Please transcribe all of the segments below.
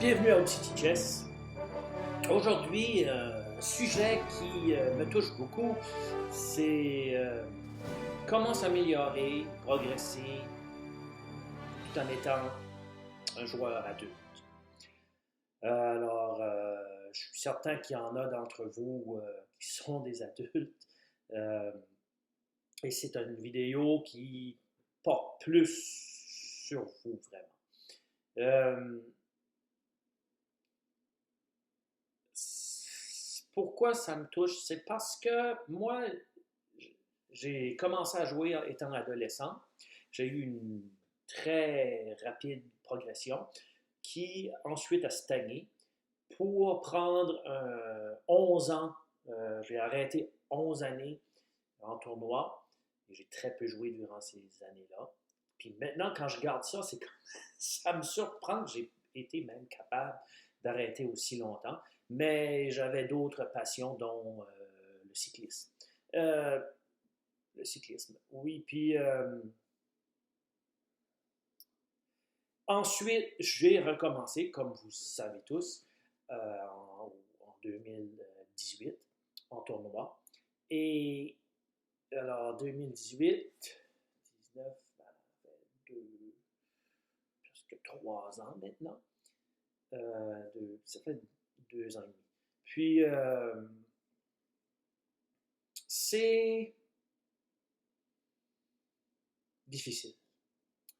Bienvenue à City Chess. Aujourd'hui, un sujet qui me touche beaucoup, c'est comment s'améliorer, progresser tout en étant un joueur adulte. Je suis certain qu'il y en a d'entre vous qui sont des adultes euh, et c'est une vidéo qui porte plus sur vous vraiment. Pourquoi ça me touche? C'est parce que moi, j'ai commencé à jouer étant adolescent. J'ai eu une très rapide progression qui ensuite a stagné pour prendre 11 ans. J'ai arrêté 11 années en tournoi et j'ai très peu joué durant ces années-là. Puis maintenant, quand je garde ça, c'est ça me surprend que j'ai été même capable d'arrêter aussi longtemps. Mais j'avais d'autres passions, dont le cyclisme. Euh, le cyclisme, oui. Puis ensuite, j'ai recommencé, comme vous savez tous, en 2018, en tournoi. Et alors, 2018, 19, presque 3 ans maintenant. Ça fait 2 ans et demi. Puis, c'est difficile.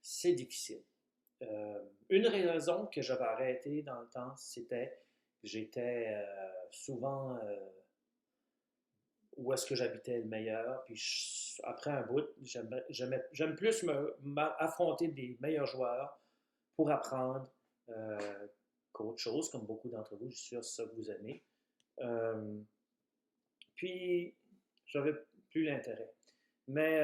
C'est difficile. Une raison que j'avais arrêté dans le temps, c'était que j'étais souvent où est-ce que j'habitais le meilleur. Puis après un bout, j'aime plus affronter des meilleurs joueurs pour apprendre qu'autre chose, comme beaucoup d'entre vous, je suis sûr que ça que vous aimez. Puis, j'avais plus l'intérêt. Mais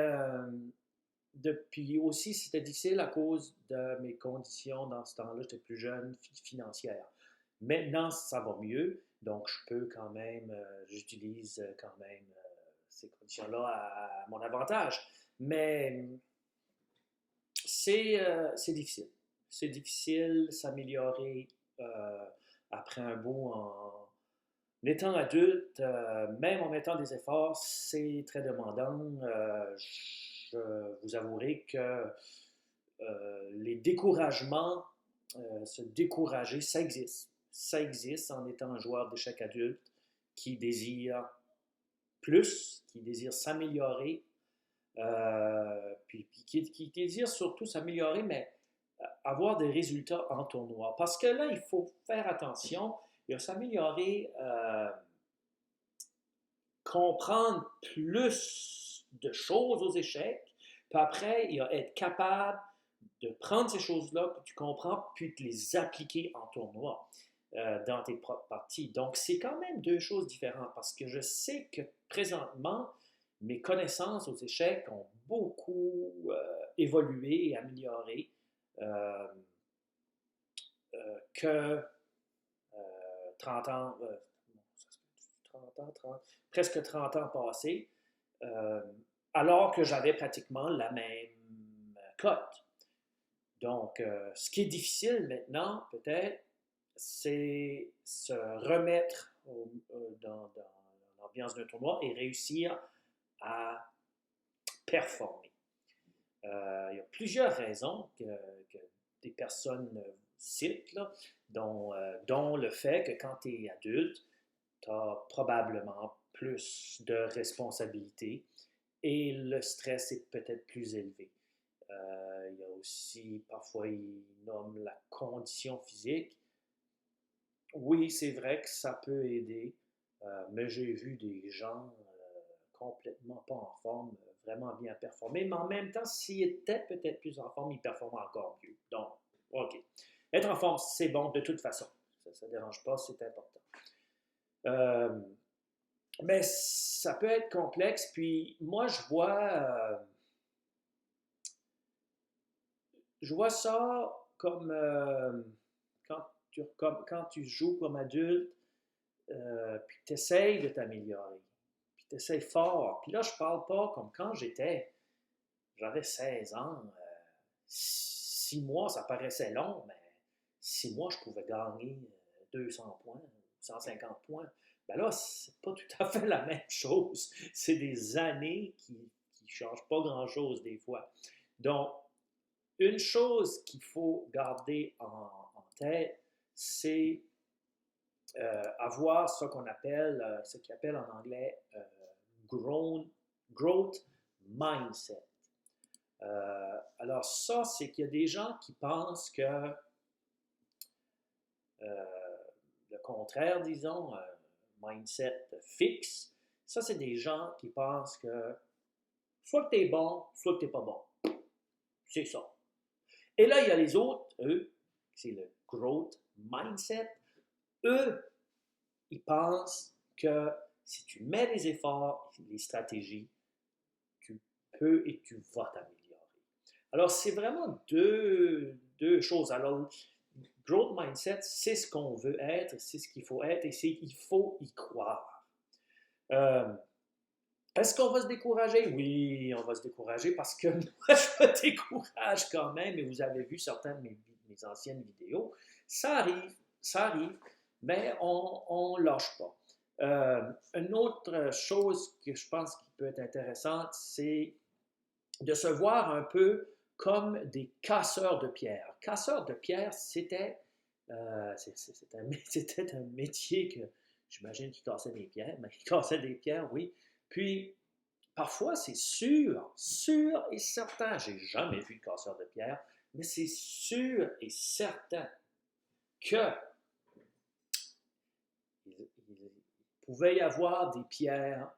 depuis aussi, c'était difficile à cause de mes conditions dans ce temps-là. J'étais plus jeune, financière. Maintenant, ça va mieux. Donc, je peux quand même, j'utilise quand même ces conditions-là à mon avantage. Mais c'est difficile. C'est difficile de s'améliorer après un bout en étant adulte, même en mettant des efforts, c'est très demandant. Je vous avouerai que les découragements, se décourager, ça existe. Ça existe en étant un joueur d'échecs adulte qui désire plus, qui désire s'améliorer, puis qui désire surtout s'améliorer, mais avoir des résultats en tournoi. Parce que là, il faut faire attention. Il va s'améliorer, comprendre plus de choses aux échecs, puis après, il va être capable de prendre ces choses-là que tu comprends, puis de les appliquer en tournoi dans tes propres parties. Donc, c'est quand même deux choses différentes parce que je sais que présentement, mes connaissances aux échecs ont beaucoup évolué et amélioré euh, que 30 ans, 30 ans, 30, presque 30 ans passés, euh, alors que j'avais pratiquement la même cote. Donc, ce qui est difficile maintenant, peut-être, c'est se remettre dans l'ambiance d'un tournoi et réussir à performer. Il y a plusieurs raisons que des personnes citent, là, dont le fait que quand tu es adulte, tu as probablement plus de responsabilités et le stress est peut-être plus élevé. Il y a aussi, parfois, ils nomment la condition physique. Oui, c'est vrai que ça peut aider, mais j'ai vu des gens complètement pas en forme, vraiment bien performer, mais en même temps, s'ils étaient peut-être plus en forme, ils performent encore mieux. Donc, OK. Être en forme, c'est bon de toute façon. Ça ne dérange pas, c'est important. Euh, mais ça peut être complexe, puis moi, je vois ça comme quand tu joues comme adulte, puis tu essayes de t'améliorer, puis tu essayes fort. Puis là, je parle pas comme quand j'avais 16 ans, 6 mois, ça paraissait long, mais si moi, je pouvais gagner 200 points, 150 points, ben là, c'est pas tout à fait la même chose. C'est des années qui ne changent pas grand-chose des fois. Donc, une chose qu'il faut garder en tête, c'est avoir ce qu'on appelle, ce qu'ils appellent en anglais growth mindset. Alors ça, c'est qu'il y a des gens qui pensent que le contraire, disons, mindset fixe, ça, c'est des gens qui pensent que soit que tu es bon, soit que tu n'es pas bon. C'est ça. Et là, il y a les autres, eux, c'est le growth mindset. Eux, ils pensent que si tu mets les efforts, les stratégies, tu peux et tu vas t'améliorer. Alors, c'est vraiment deux choses. Alors, growth mindset, c'est ce qu'on veut être, c'est ce qu'il faut être et il faut y croire. Est-ce qu'on va se décourager? Oui, on va se décourager parce que moi, je me décourage quand même et vous avez vu certaines de mes anciennes vidéos. Ça arrive, mais on ne lâche pas. Une autre chose que je pense qui peut être intéressante, c'est de se voir un peu comme des casseurs de pierres. Casseurs de pierres, c'était un métier que j'imagine qu'ils cassaient des pierres, mais ils cassaient des pierres, oui. Puis, parfois, c'est sûr et certain, j'ai jamais vu de casseur de pierre, mais c'est sûr et certain que il pouvait y avoir des pierres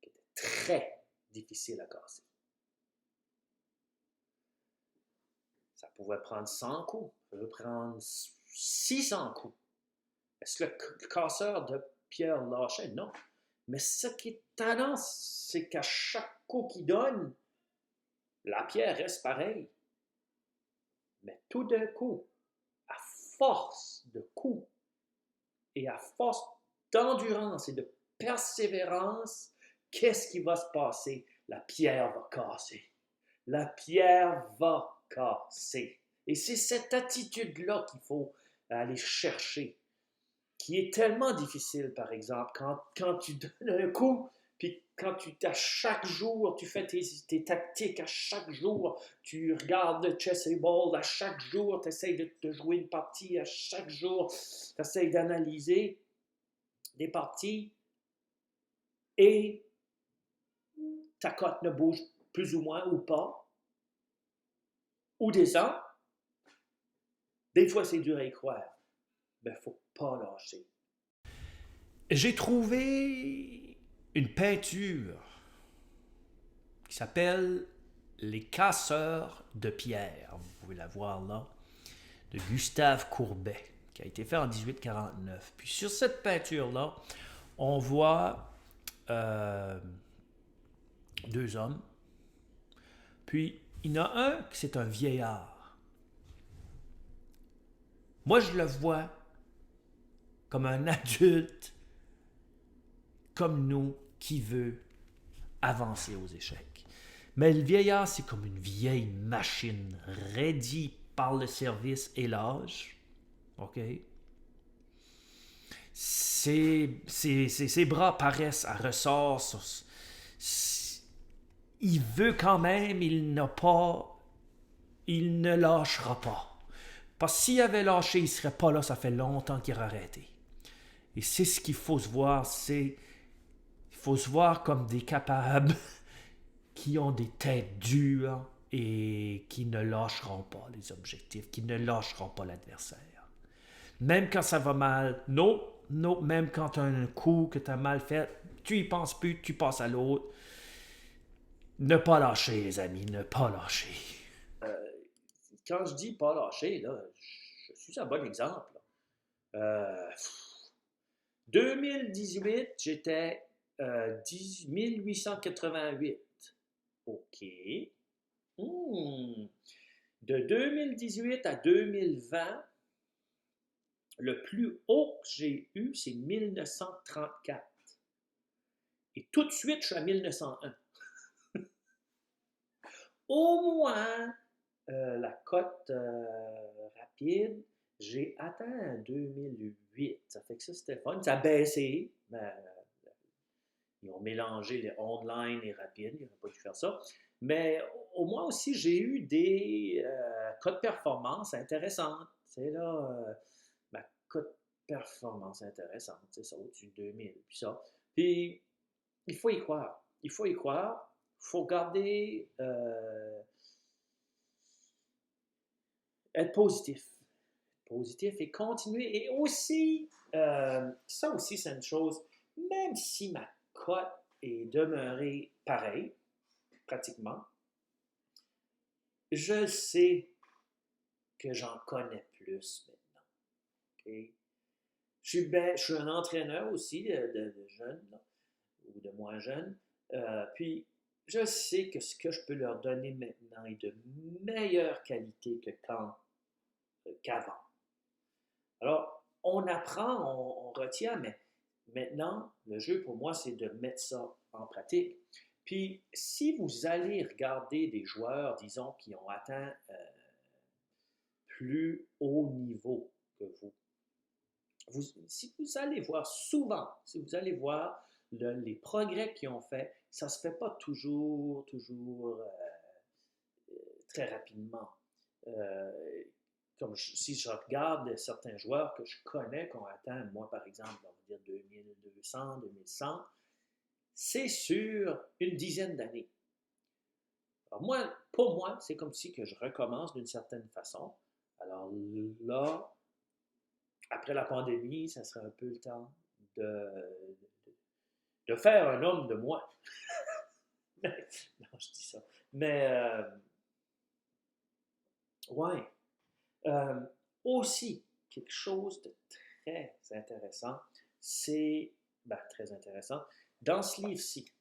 qui étaient très difficiles à casser. Ça pouvait prendre 100 coups, ça pouvait prendre 600 coups. Est-ce que le casseur de pierre lâchait? Non. Mais ce qui est étonnant, c'est qu'à chaque coup qu'il donne, la pierre reste pareille. Mais tout d'un coup, à force de coups et à force d'endurance et de persévérance, qu'est-ce qui va se passer? La pierre va casser. La pierre va casser. Et c'est cette attitude-là qu'il faut aller chercher, qui est tellement difficile, par exemple, quand tu donnes un coup, puis quand à chaque jour, tu fais tes tactiques, à chaque jour, tu regardes le chess et ball, à chaque jour, tu essaies de te jouer une partie, à chaque jour, tu essaies d'analyser des parties, et ta cote ne bouge plus ou moins ou pas, ou descend. Des fois, c'est dur à y croire. Mais il ne faut pas lâcher. J'ai trouvé une peinture qui s'appelle Les casseurs de pierre. Vous pouvez la voir là, de Gustave Courbet, qui a été fait en 1849. Puis sur cette peinture-là, on voit deux hommes. Puis il y en a un qui c'est un vieillard. Moi, je le vois comme un adulte, comme nous, qui veut avancer aux échecs. Mais le vieillard, c'est comme une vieille machine, raidie par le service et l'âge. OK? Ses bras paraissent à ressort. Il veut quand même, il ne lâchera pas. Parce que s'il avait lâché, il ne serait pas là, ça fait longtemps qu'il aurait arrêté. Et c'est ce qu'il faut se voir, il faut se voir comme des capables qui ont des têtes dures et qui ne lâcheront pas les objectifs, qui ne lâcheront pas l'adversaire. Même quand ça va mal, non, même quand tu as un coup que tu as mal fait, tu y penses plus, tu passes à l'autre. Ne pas lâcher, les amis, ne pas lâcher. Quand je dis pas lâcher, là, je suis un bon exemple. 2018, j'étais 1888. OK. De 2018 à 2020, le plus haut que j'ai eu, c'est 1934. Et tout de suite, je suis à 1901. Au moins, la cote rapide, j'ai atteint 2008. Ça fait que ça, c'était fun. Ça a baissé. Ils ont mélangé les online et rapides. Ils n'auraient pas dû faire ça. Mais au moins aussi, j'ai eu des cas de performance intéressantes. C'est là, ma cas de performance intéressante, c'est ça, au-dessus de 2000, puis ça. Puis, il faut y croire. Il faut y croire. Il faut garder, être positif. Positif et continuer. Et aussi, ça aussi, c'est une chose, même si ma cote est demeurée pareille, pratiquement, je sais que j'en connais plus maintenant. Okay? Je suis un entraîneur aussi de jeunes là, ou de moins jeunes. Puis, je sais que ce que je peux leur donner maintenant est de meilleure qualité qu'avant. Alors, on apprend, on retient, mais maintenant, le jeu pour moi, c'est de mettre ça en pratique. Puis, si vous allez regarder des joueurs, disons, qui ont atteint plus haut niveau que si vous allez voir souvent, si vous allez voir les progrès qu'ils ont fait, ça ne se fait pas toujours très rapidement. Si je regarde certains joueurs que je connais, qui ont atteint, moi par exemple, on va dire 2200, 2100, c'est sur une dizaine d'années. Alors pour moi, c'est comme si que je recommence d'une certaine façon. Alors là, après la pandémie, ça serait un peu le temps de faire un homme de moi. Non, je dis ça. Mais, ouais. Aussi, quelque chose de très intéressant, très intéressant, dans ce livre-ci,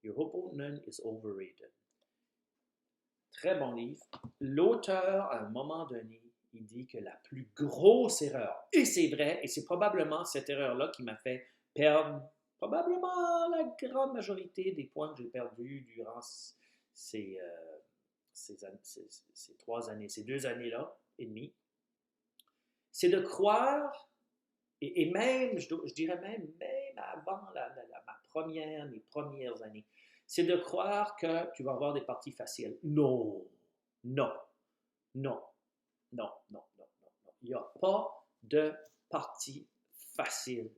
Your Opponent is Overrated. Très bon livre. L'auteur, à un moment donné, il dit que la plus grosse erreur, et c'est vrai, et c'est probablement cette erreur-là qui m'a fait perdre probablement la grande majorité des points que j'ai perdus durant ces 2 années-là et demie, c'est de croire, et même, je dirais même avant mes premières années, c'est de croire que tu vas avoir des parties faciles. Non, non, non, non, non, non, non, non. Il n'y a pas de partie facile.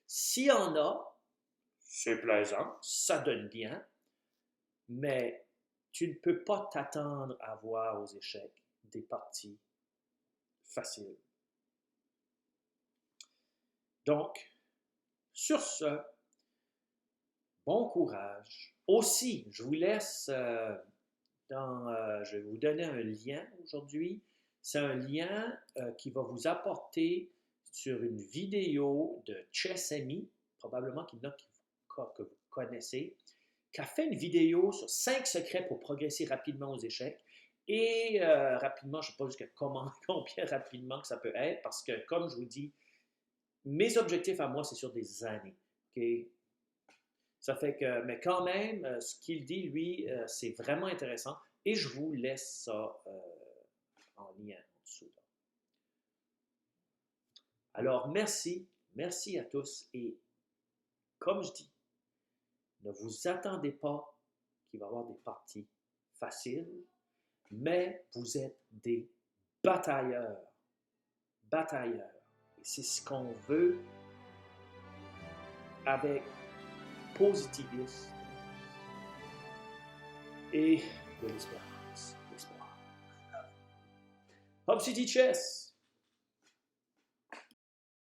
S'il y en a, c'est plaisant, ça donne bien, mais tu ne peux pas t'attendre à voir aux échecs des parties faciles. Donc, sur ce, bon courage. Aussi, je vous laisse je vais vous donner un lien aujourd'hui. C'est un lien qui va vous apporter sur une vidéo de Chessamy, probablement qu'il y en a que vous connaissez, qui a fait une vidéo sur 5 secrets pour progresser rapidement aux échecs. Et rapidement, je ne sais pas jusqu'à combien rapidement que ça peut être, parce que comme je vous dis, mes objectifs à moi, c'est sur des années. Okay? Ça fait que, mais quand même, ce qu'il dit, lui, c'est vraiment intéressant. Et je vous laisse ça en lien en dessous. Alors, merci à tous. Et comme je dis, ne vous attendez pas qu'il va y avoir des parties faciles, mais vous êtes des batailleurs. Batailleurs. Et c'est ce qu'on veut avec positivisme et de l'espérance. Hub City Chess!